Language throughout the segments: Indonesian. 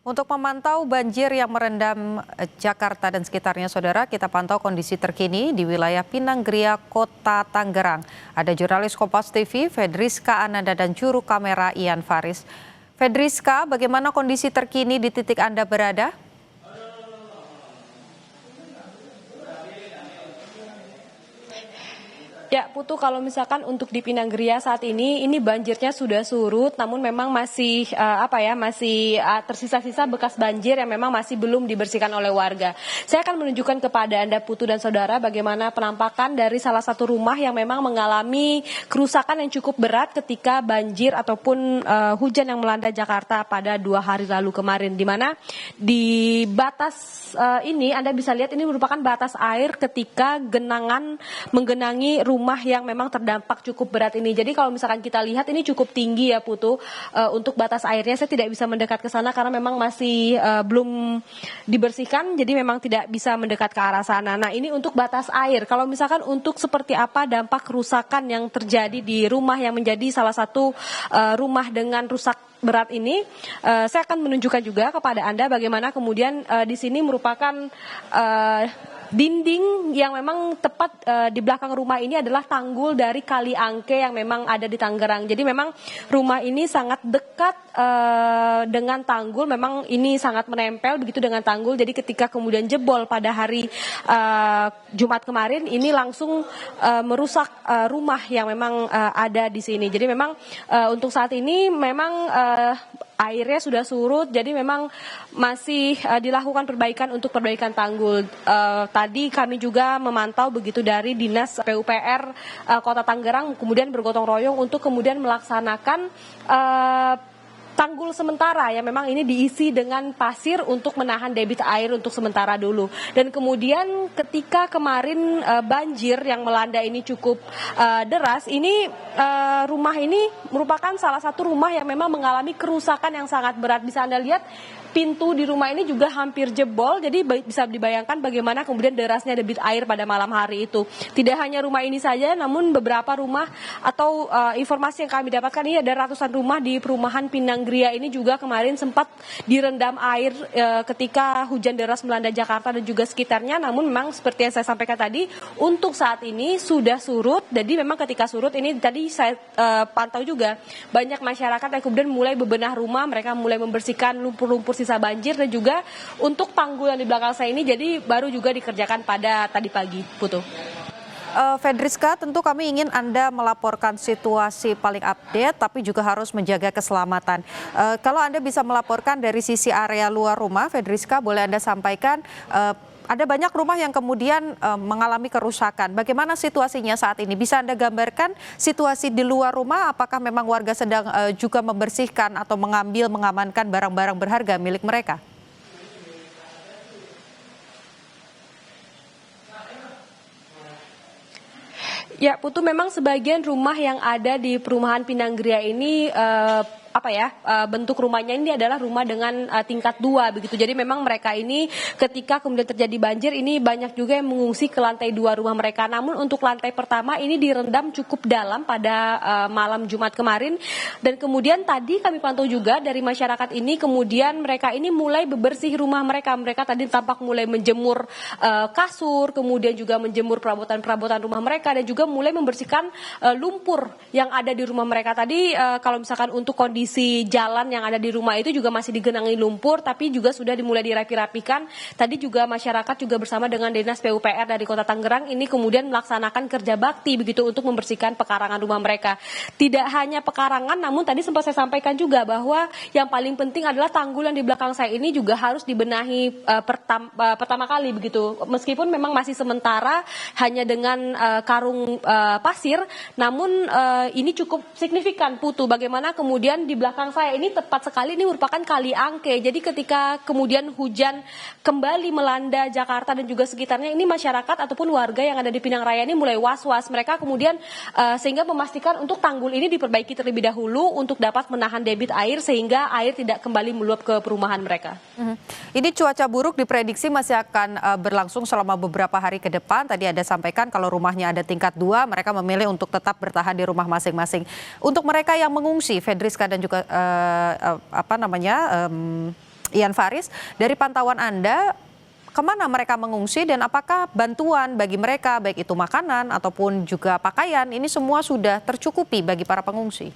Untuk memantau banjir yang merendam Jakarta dan sekitarnya, Saudara, kita pantau kondisi terkini di wilayah Pinanggeria, Kota Tangerang. Ada jurnalis Kompas TV, Fedriska Ananda, dan juru kamera Ian Faris. Fedriska, bagaimana kondisi terkini di titik Anda berada? Ya, Putu, kalau misalkan untuk di Pinanggeria saat ini banjirnya sudah surut, namun memang masih tersisa-sisa bekas banjir yang memang masih belum dibersihkan oleh warga. Saya akan menunjukkan kepada Anda, Putu dan Saudara, bagaimana penampakan dari salah satu rumah yang memang mengalami kerusakan yang cukup berat ketika banjir ataupun hujan yang melanda Jakarta pada 2 hari lalu kemarin, di mana di batas ini Anda bisa lihat ini merupakan batas air ketika genangan menggenangi rumah yang memang terdampak cukup berat ini. Jadi kalau misalkan kita lihat ini cukup tinggi ya, Putu, untuk batas airnya. Saya tidak bisa mendekat ke sana karena memang masih belum dibersihkan, jadi memang tidak bisa mendekat ke arah sana. Nah, ini untuk batas air. Kalau misalkan untuk seperti apa dampak kerusakan yang terjadi di rumah yang menjadi salah satu rumah dengan rusak berat ini, saya akan menunjukkan juga kepada Anda bagaimana kemudian di sini merupakan dinding yang memang tepat di belakang rumah ini adalah tanggul dari Kali Angke yang memang ada di Tangerang. Jadi memang rumah ini sangat dekat dengan tanggul, memang ini sangat menempel begitu dengan tanggul. Jadi ketika kemudian jebol pada hari Jumat kemarin, ini langsung merusak rumah yang memang ada di sini. Jadi memang untuk saat ini memang airnya sudah surut, jadi memang masih dilakukan perbaikan untuk perbaikan tanggul. Tadi kami juga memantau begitu dari Dinas PUPR Kota Tangerang, kemudian bergotong royong untuk kemudian melaksanakan tanggul sementara yang memang ini diisi dengan pasir untuk menahan debit air untuk sementara dulu. Dan kemudian ketika kemarin banjir yang melanda ini cukup deras, ini rumah ini merupakan salah satu rumah yang memang mengalami kerusakan yang sangat berat. Bisa Anda lihat pintu di rumah ini juga hampir jebol, jadi bisa dibayangkan bagaimana kemudian derasnya debit air pada malam hari itu. Tidak hanya rumah ini saja, namun beberapa rumah atau informasi yang kami dapatkan ini ada ratusan rumah di perumahan Pinanggeria ini juga kemarin sempat direndam air ketika hujan deras melanda Jakarta dan juga sekitarnya. Namun memang seperti yang saya sampaikan tadi, untuk saat ini sudah surut. Jadi memang ketika surut ini tadi saya pantau juga banyak masyarakat yang kemudian mulai bebenah rumah, mereka mulai membersihkan lumpur-lumpur sisa banjir, dan juga untuk tanggul yang di belakang saya ini jadi baru juga dikerjakan pada tadi pagi, Putu. Fedriska, tentu kami ingin Anda melaporkan situasi paling update, tapi juga harus menjaga keselamatan. Kalau Anda bisa melaporkan dari sisi area luar rumah, Fedriska, boleh Anda sampaikan, ada banyak rumah yang kemudian mengalami kerusakan. Bagaimana situasinya saat ini? Bisa Anda gambarkan situasi di luar rumah? Apakah memang warga sedang juga membersihkan atau mengamankan barang-barang berharga milik mereka? Ya, Putu, memang sebagian rumah yang ada di perumahan Pinanggeria ini bentuk rumahnya ini adalah rumah dengan tingkat 2 begitu. Jadi memang mereka ini ketika kemudian terjadi banjir ini banyak juga yang mengungsi ke lantai 2 rumah mereka. Namun untuk lantai pertama ini direndam cukup dalam pada malam Jumat kemarin, dan kemudian tadi kami pantau juga dari masyarakat ini kemudian mereka ini mulai bebersih rumah mereka. Mereka tadi tampak mulai menjemur kasur, kemudian juga menjemur perabotan-perabotan rumah mereka, dan juga mulai membersihkan lumpur yang ada di rumah mereka. Tadi kalau misalkan untuk kondisi jalan yang ada di rumah itu juga masih digenangi lumpur, tapi juga sudah dimulai dirapi-rapikan. Tadi juga masyarakat juga bersama dengan Dinas PUPR dari Kota Tangerang ini kemudian melaksanakan kerja bakti begitu untuk membersihkan pekarangan rumah mereka. Tidak hanya pekarangan, namun tadi sempat saya sampaikan juga bahwa yang paling penting adalah tanggul yang di belakang saya ini juga harus dibenahi pertama kali begitu. Meskipun memang masih sementara hanya dengan karung pasir, namun ini cukup signifikan, Putu, bagaimana kemudian di belakang saya ini tepat sekali ini merupakan Kali Angke. Jadi ketika kemudian hujan kembali melanda Jakarta dan juga sekitarnya, ini masyarakat ataupun warga yang ada di Pinang Raya ini mulai was-was. Mereka kemudian sehingga memastikan untuk tanggul ini diperbaiki terlebih dahulu untuk dapat menahan debit air sehingga air tidak kembali meluap ke perumahan mereka. Ini cuaca buruk diprediksi masih akan berlangsung selama beberapa hari ke depan. Tadi ada sampaikan kalau rumahnya ada tingkat 2, mereka memilih untuk tetap bertahan di rumah masing-masing. Untuk mereka yang mengungsi, Fedriska dan juga Ian Faris, dari pantauan Anda, kemana mereka mengungsi dan apakah bantuan bagi mereka, baik itu makanan ataupun juga pakaian, ini semua sudah tercukupi bagi para pengungsi?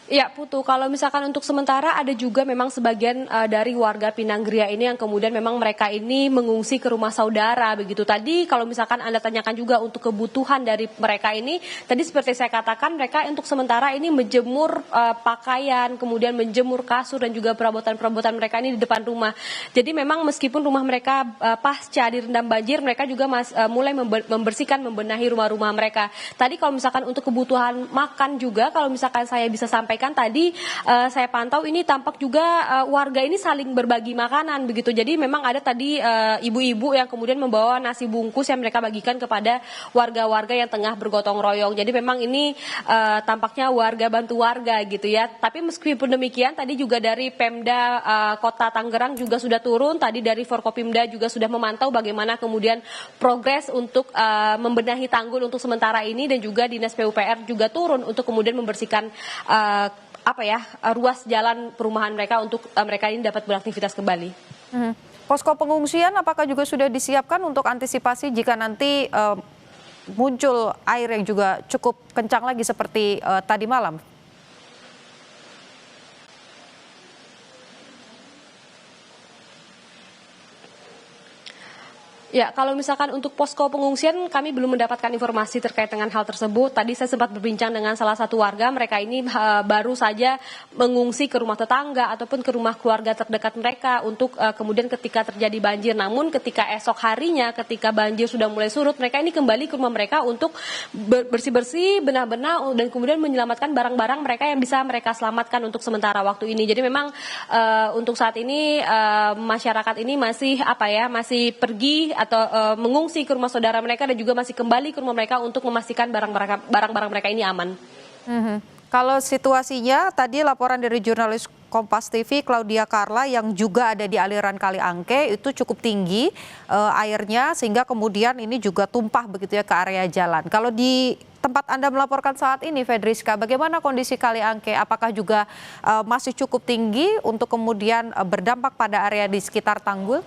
Ya, Putu, kalau misalkan untuk sementara ada juga memang sebagian dari warga Pinanggeria ini yang kemudian memang mereka ini mengungsi ke rumah saudara begitu. Tadi kalau misalkan Anda tanyakan juga untuk kebutuhan dari mereka ini, tadi seperti saya katakan mereka untuk sementara ini menjemur pakaian, kemudian menjemur kasur dan juga perabotan-perabotan mereka ini di depan rumah. Jadi memang meskipun rumah mereka pasca direndam banjir, mereka juga mulai membersihkan, membenahi rumah-rumah mereka. Tadi kalau misalkan untuk kebutuhan makan juga, kalau misalkan saya bisa sampaikan tadi saya pantau ini tampak juga warga ini saling berbagi makanan begitu. Jadi memang ada tadi ibu-ibu yang kemudian membawa nasi bungkus yang mereka bagikan kepada warga-warga yang tengah bergotong royong. Jadi memang ini tampaknya warga bantu warga gitu ya. Tapi meskipun demikian tadi juga dari Pemda Kota Tangerang juga sudah turun. Tadi dari Forkopimda juga sudah memantau bagaimana kemudian progres untuk membenahi tanggul untuk sementara ini, dan juga Dinas PUPR juga turun untuk kemudian membersihkan ruas jalan perumahan mereka untuk mereka ini dapat beraktivitas kembali. Posko pengungsian apakah juga sudah disiapkan untuk antisipasi jika nanti muncul air yang juga cukup kencang lagi seperti tadi malam? Ya, kalau misalkan untuk posko pengungsian kami belum mendapatkan informasi terkait dengan hal tersebut. Tadi saya sempat berbincang dengan salah satu warga, mereka ini baru saja mengungsi ke rumah tetangga ataupun ke rumah keluarga terdekat mereka untuk kemudian ketika terjadi banjir. Namun ketika esok harinya, ketika banjir sudah mulai surut, mereka ini kembali ke rumah mereka untuk bersih-bersih, benah-benah, dan kemudian menyelamatkan barang-barang mereka yang bisa mereka selamatkan untuk sementara waktu ini. Jadi memang untuk saat ini masyarakat ini masih pergi atau mengungsi ke rumah saudara mereka dan juga masih kembali ke rumah mereka untuk memastikan barang-barang mereka ini aman. Kalau situasinya tadi laporan dari jurnalis Kompas TV Claudia Carla yang juga ada di aliran Kali Angke itu cukup tinggi airnya sehingga kemudian ini juga tumpah begitu ya ke area jalan. Kalau di tempat Anda melaporkan saat ini, Fedriska, bagaimana kondisi Kali Angke? Apakah juga masih cukup tinggi untuk kemudian berdampak pada area di sekitar tanggul?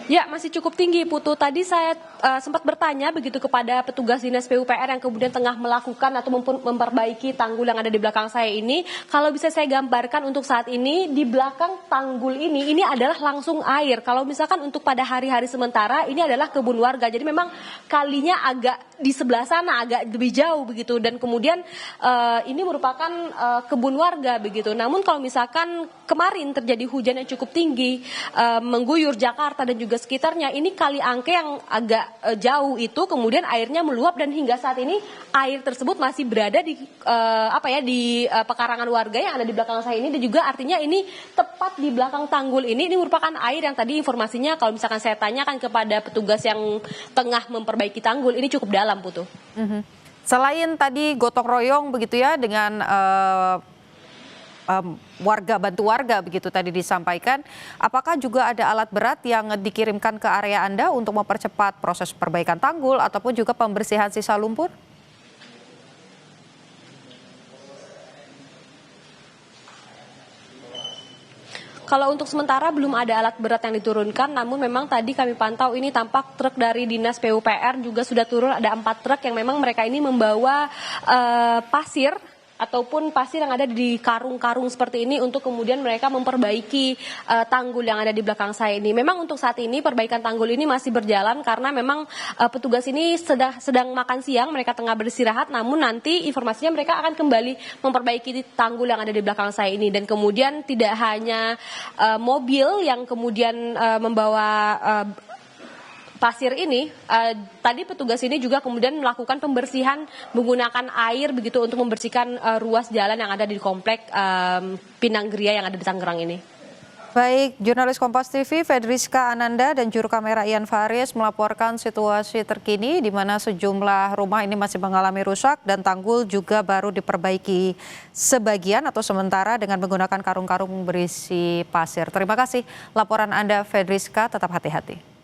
Ya, masih cukup tinggi, Putu. Tadi saya sempat bertanya begitu kepada petugas Dinas PUPR yang kemudian tengah melakukan atau memperbaiki tanggul yang ada di belakang saya ini. Kalau bisa saya gambarkan untuk saat ini, di belakang tanggul ini adalah langsung air. Kalau misalkan untuk pada hari-hari sementara, ini adalah kebun warga. Jadi memang kalinya agak di sebelah sana, agak lebih jauh begitu. Dan kemudian ini merupakan kebun warga begitu. Namun kalau misalkan kemarin terjadi hujan yang cukup tinggi, mengguyur Jakarta dan juga sekitarnya, ini Kali Angke yang agak jauh itu kemudian airnya meluap dan hingga saat ini air tersebut masih berada di pekarangan warga yang ada di belakang saya ini, dan juga artinya ini tepat di belakang tanggul ini merupakan air yang tadi informasinya kalau misalkan saya tanyakan kepada petugas yang tengah memperbaiki tanggul ini cukup dalam, Putu. Selain tadi gotong royong begitu ya dengan warga bantu warga begitu tadi disampaikan, apakah juga ada alat berat yang dikirimkan ke area Anda untuk mempercepat proses perbaikan tanggul ataupun juga pembersihan sisa lumpur? Kalau untuk sementara belum ada alat berat yang diturunkan, namun memang tadi kami pantau ini tampak truk dari Dinas PUPR juga sudah turun, ada 4 truk yang memang mereka ini membawa pasir ataupun pasir yang ada di karung-karung seperti ini untuk kemudian mereka memperbaiki tanggul yang ada di belakang saya ini. Memang untuk saat ini perbaikan tanggul ini masih berjalan karena memang petugas ini sedang makan siang, mereka tengah beristirahat, namun nanti informasinya mereka akan kembali memperbaiki tanggul yang ada di belakang saya ini. Dan kemudian tidak hanya mobil yang kemudian membawa pasir ini, tadi petugas ini juga kemudian melakukan pembersihan menggunakan air begitu untuk membersihkan ruas jalan yang ada di komplek Pinanggeria yang ada di Tangerang ini. Baik, jurnalis Kompas TV Fedriska Ananda dan juru kamera Ian Faris melaporkan situasi terkini di mana sejumlah rumah ini masih mengalami rusak dan tanggul juga baru diperbaiki sebagian atau sementara dengan menggunakan karung-karung berisi pasir. Terima kasih laporan Anda Fedriska, tetap hati-hati.